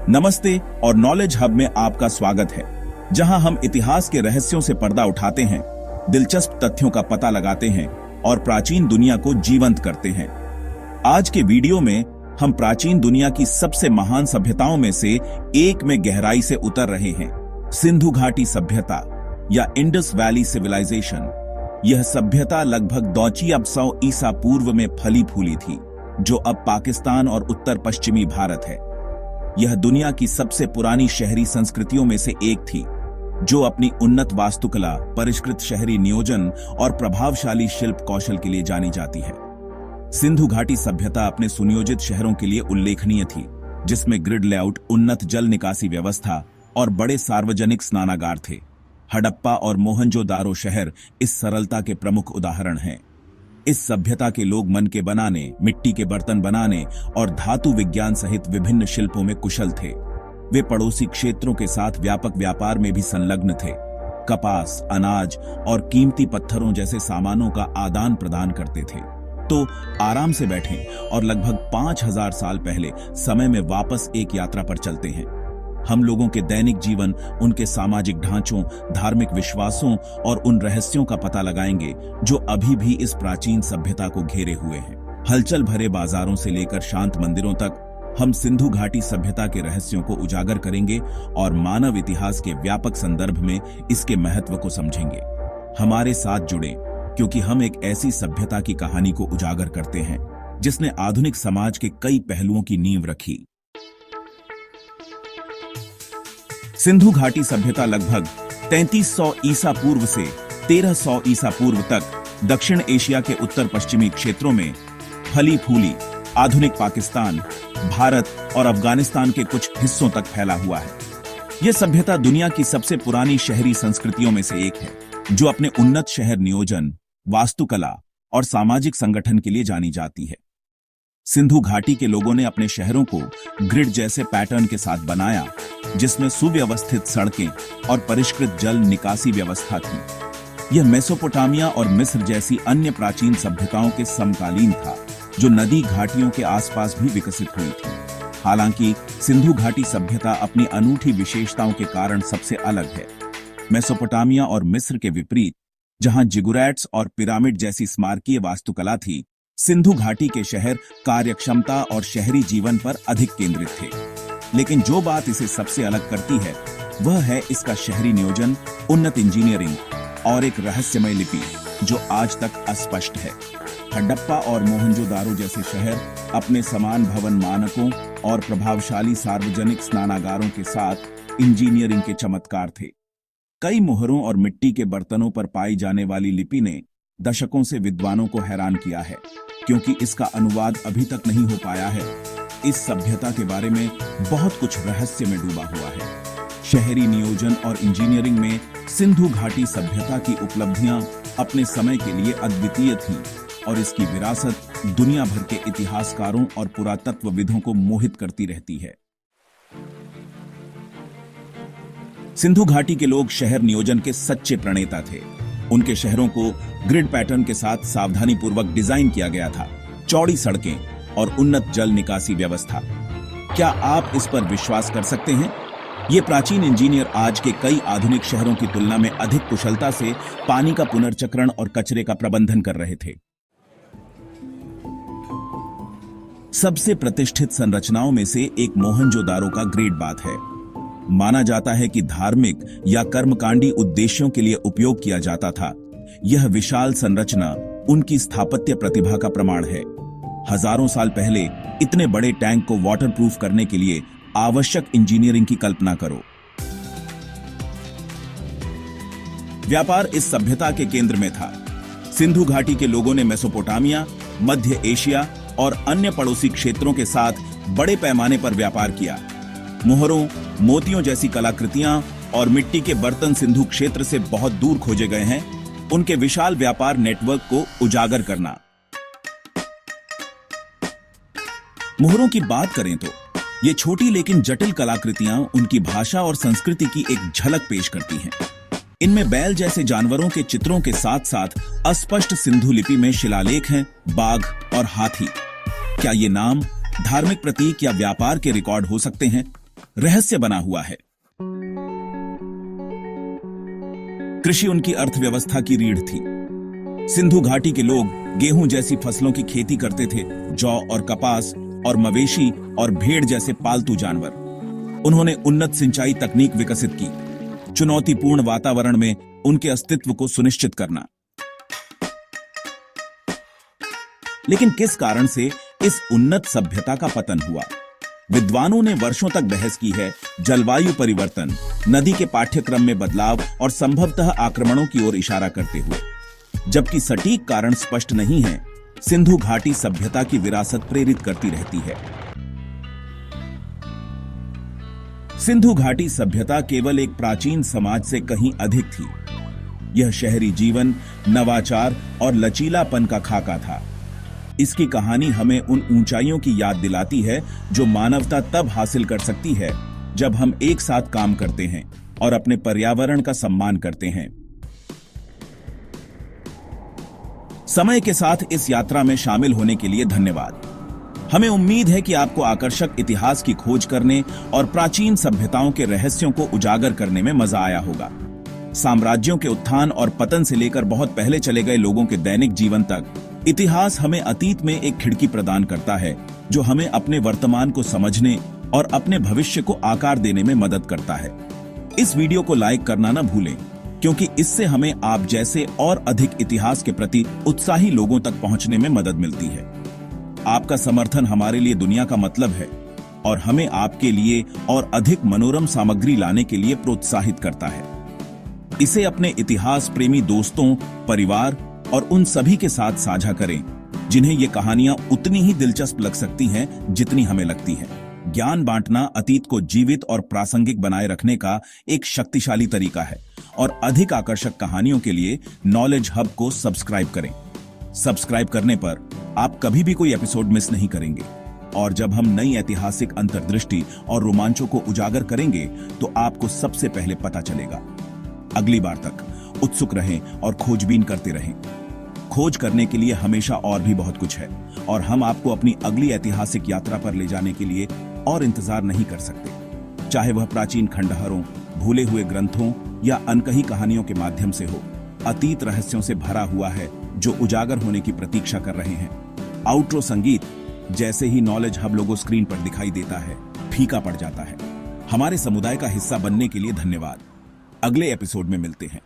नमस्ते और knowledge hub में आपका स्वागत है, जहां हम इतिहास के रहस्यों से पर्दा उठाते हैं, दिलचस्प तथ्यों का पता लगाते हैं और प्राचीन दुनिया को जीवंत करते हैं। आज के वीडियो में हम प्राचीन दुनिया की सबसे महान सभ्यताओं में से एक में गहराई से उतर रहे हैं, सिंधु घाटी सभ्यता या इंडस वैली सिविलाइजेशन। यह सभ्यता लगभग 2500 ईसा पूर्व में फली फूली थी, जो अब पाकिस्तान और उत्तर पश्चिमी भारत है। यह दुनिया की सबसे पुरानी शहरी संस्कृतियों में से एक थी, जो अपनी उन्नत वास्तुकला, परिष्कृत शहरी नियोजन और प्रभावशाली शिल्प कौशल के लिए जानी जाती है। सिंधु घाटी सभ्यता अपने सुनियोजित शहरों के लिए उल्लेखनीय थी, जिसमें ग्रिड लेआउट, उन्नत जल निकासी व्यवस्था और बड़े सार्वजनिक स्नानागार थे। हड़प्पा और मोहनजोदारो शहर इस सरलता के प्रमुख उदाहरण हैं। इस सभ्यता के लोग मन के बनाने, मिट्टी के बर्तन बनाने और धातु विज्ञान सहित विभिन्न शिल्पों में कुशल थे। वे पड़ोसी क्षेत्रों के साथ व्यापक व्यापार में भी संलग्न थे। कपास, अनाज और कीमती पत्थरों जैसे सामानों का आदान प्रदान करते थे। तो आराम से बैठें और लगभग 5000 साल पहले समय में वापस एक यात्रा पर चलते हैं। हम लोगों के दैनिक जीवन, उनके सामाजिक ढांचों, धार्मिक विश्वासों और उन रहस्यों का पता लगाएंगे जो अभी भी इस प्राचीन सभ्यता को घेरे हुए हैं। हलचल भरे बाजारों से लेकर शांत मंदिरों तक हम सिंधु घाटी सभ्यता के रहस्यों को उजागर करेंगे और मानव इतिहास के व्यापक संदर्भ में इसके महत्व को समझेंगे। हमारे साथ जुड़ें, क्योंकि हम एक ऐसी सभ्यता की कहानी को उजागर करते हैं जिसने आधुनिक समाज के कई पहलुओं की नींव रखी। सिंधु घाटी सभ्यता लगभग 3300 ईसा पूर्व से 1300 ईसा पूर्व तक दक्षिण एशिया के उत्तर पश्चिमी क्षेत्रों में फली फूली आधुनिक पाकिस्तान, भारत और अफगानिस्तान के कुछ हिस्सों तक फैला हुआ है। यह सभ्यता दुनिया की सबसे पुरानी शहरी संस्कृतियों में से एक है, जो अपने उन्नत शहर नियोजन, वास्तुकला और सामाजिक संगठन के लिए जानी जाती है। सिंधु घाटी के लोगों ने अपने शहरों को ग्रिड जैसे पैटर्न के साथ बनाया, जिसमें सुव्यवस्थित सड़कें और परिष्कृत जल निकासी व्यवस्था थी। यह मेसोपोटामिया और मिस्र जैसी अन्य प्राचीन सभ्यताओं के समकालीन था, जो नदी घाटियों के आसपास भी विकसित हुई थी। हालांकि सिंधु घाटी सभ्यता अपनी अनूठी विशेषताओं के कारण सबसे अलग है। मेसोपोटामिया और मिस्र के विपरीत, जहां जिगुरैट्स और पिरामिड जैसी स्मारकीय वास्तुकला थी, सिंधु घाटी के शहर कार्यक्षमता और शहरी जीवन पर अधिक केंद्रित थे। लेकिन जो बात इसे सबसे अलग करती है, वह है इसका शहरी नियोजन, उन्नत इंजीनियरिंग और एक रहस्यमय लिपि जो आज तक अस्पष्ट है। हड़प्पा और मोहनजोदारो जैसे शहर अपने समान भवन मानकों और प्रभावशाली सार्वजनिक स्नानागारों के साथ इंजीनियरिंग के चमत्कार थे। कई मोहरों और मिट्टी के बर्तनों पर पाई जाने वाली लिपि ने दशकों से विद्वानों को हैरान किया है, क्योंकि इसका अनुवाद अभी तक नहीं हो पाया है। इस सभ्यता के बारे में बहुत कुछ रहस्य में डूबा हुआ है। शहरी नियोजन और इंजीनियरिंग में सिंधु घाटी सभ्यता की उपलब्धियां अपने समय के लिए अद्वितीय थीं और इसकी विरासत दुनिया भर के इतिहासकारों और पुरातत्वविदों को मोहित करती रहती है। सिंधु घाटी के लोग शहर नियोजन के सच्चे प्रणेता थे। उनके शहरों को ग्रिड पैटर्न के साथ सावधानीपूर्वक डिजाइन किया गया था। चौड़ी सड़कें और उन्नत जल निकासी व्यवस्था। क्या आप इस पर विश्वास कर सकते हैं? ये प्राचीन इंजीनियर आज के कई आधुनिक शहरों की तुलना में अधिक कुशलता से पानी का पुनर्चक्रण और कचरे का प्रबंधन कर रहे थे। सबसे प्रतिष्ठित संरचनाओं में से एक मोहनजोदारो का ग्रेट बाथ है। माना जाता है कि धार्मिक या कर्मकांडी उद्देश्यों के लिए उपयोग किया जाता था। यह विशाल संरचना उनकी स्थापत्य प्रतिभा का प्रमाण है। हजारों साल पहले इतने बड़े टैंक को वाटरप्रूफ करने के लिए आवश्यक इंजीनियरिंग की कल्पना करो। व्यापार इस सभ्यता के केंद्र में था। सिंधु घाटी के लोगों ने मेसोपोटामिया, मध्य एशिया और अन्य पड़ोसी क्षेत्रों के साथ बड़े पैमाने पर व्यापार किया। मोहरों, मोतियों जैसी कलाकृतियां और मिट्टी के बर्तन सिंधु क्षेत्र से बहुत दूर खोजे गए हैं। उनके विशाल व्यापार नेटवर्क को उजागर करना। मोहरों की बात करें तो ये छोटी लेकिन जटिल कलाकृतियां उनकी भाषा और संस्कृति की एक झलक पेश करती हैं। इनमें बैल जैसे जानवरों के चित्रों के साथ साथ अस्पष्ट सिंधु लिपि में शिलालेख हैं, बाघ और हाथी। क्या ये नाम धार्मिक प्रतीक या व्यापार के रिकॉर्ड हो सकते हैं? रहस्य बना हुआ है। कृषि उनकी अर्थव्यवस्था की रीढ़ थी। सिंधु घाटी के लोग गेहूं जैसी फसलों की खेती करते थे, जौ और कपास और मवेशी और भेड़ जैसे पालतू जानवर। उन्होंने उन्नत सिंचाई तकनीक विकसित की, चुनौतीपूर्ण वातावरण में उनके अस्तित्व को सुनिश्चित करना। लेकिन किस कारण से इस उन्नत सभ्यता का पतन हुआ? विद्वानों ने वर्षों तक बहस की है। जलवायु परिवर्तन, नदी के पाठ्यक्रम में बदलाव और संभवतः आक्रमणों की ओर इशारा करते हुए। जबकि सटीक कारण स्पष्ट नहीं है, सिंधु घाटी सभ्यता की विरासत प्रेरित करती रहती है। सिंधु घाटी सभ्यता केवल एक प्राचीन समाज से कहीं अधिक थी। यह शहरी जीवन, नवाचार और लचीलापन का खाका था। इसकी कहानी हमें उन ऊंचाइयों की याद दिलाती है जो मानवता तब हासिल कर सकती है जब हम एक साथ काम करते हैं और अपने पर्यावरण का सम्मान करते हैं। समय के साथ इस यात्रा में शामिल होने के लिए धन्यवाद। हमें उम्मीद है कि आपको आकर्षक इतिहास की खोज करने और प्राचीन सभ्यताओं के रहस्यों को उजागर करने में मजा आया होगा। साम्राज्यों के उत्थान और पतन से लेकर बहुत पहले चले गए लोगों के दैनिक जीवन तक, इतिहास हमें अतीत में एक खिड़की प्रदान करता है जो हमें अपने वर्तमान को समझने और अपने भविष्य को आकार देने में मदद करता है। इस वीडियो को लाइक करना न भूलें, क्योंकि इससे हमें आप जैसे और अधिक इतिहास के प्रति उत्साही लोगों तक पहुंचने में मदद मिलती है। आपका समर्थन हमारे लिए दुनिया का मतलब है और हमें आपके लिए और अधिक मनोरम सामग्री लाने के लिए प्रोत्साहित करता है। इसे अपने इतिहास प्रेमी दोस्तों, परिवार और उन सभी के साथ साझा करें जिन्हें ये कहानियां उतनी ही दिलचस्प लग सकती हैं जितनी हमें लगती हैं। ज्ञान बांटना अतीत को जीवित और प्रासंगिक बनाए रखने का एक शक्तिशाली तरीका है और अधिक आकर्षक कहानियों के लिए नॉलेज हब को सब्सक्राइब करें। सब्सक्राइब करने पर आप कभी भी कोई एपिसोड मिस नहीं करेंगे और जब हम नई ऐतिहासिक अंतर्दृष्टि और रोमांचों को उजागर करेंगे तो आपको सबसे पहले पता चलेगा। अगली बार तक उत्सुक रहें और खोजबीन करते रहें। खोज करने के लिए हमेशा और भी बहुत कुछ है और हम आपको अपनी अगली ऐतिहासिक यात्रा पर ले जाने के लिए और इंतजार नहीं कर सकते। चाहे वह प्राचीन खंडहरों, भूले हुए ग्रंथों या अनकही कहानियों के माध्यम से हो, अतीत रहस्यों से भरा हुआ है जो उजागर होने की प्रतीक्षा कर रहे हैं। आउट्रो संगीत जैसे ही नॉलेज हब लोगो स्क्रीन पर दिखाई देता है, फीका पड़ जाता है। हमारे समुदाय का हिस्सा बनने के लिए धन्यवाद। अगले एपिसोड में मिलते हैं।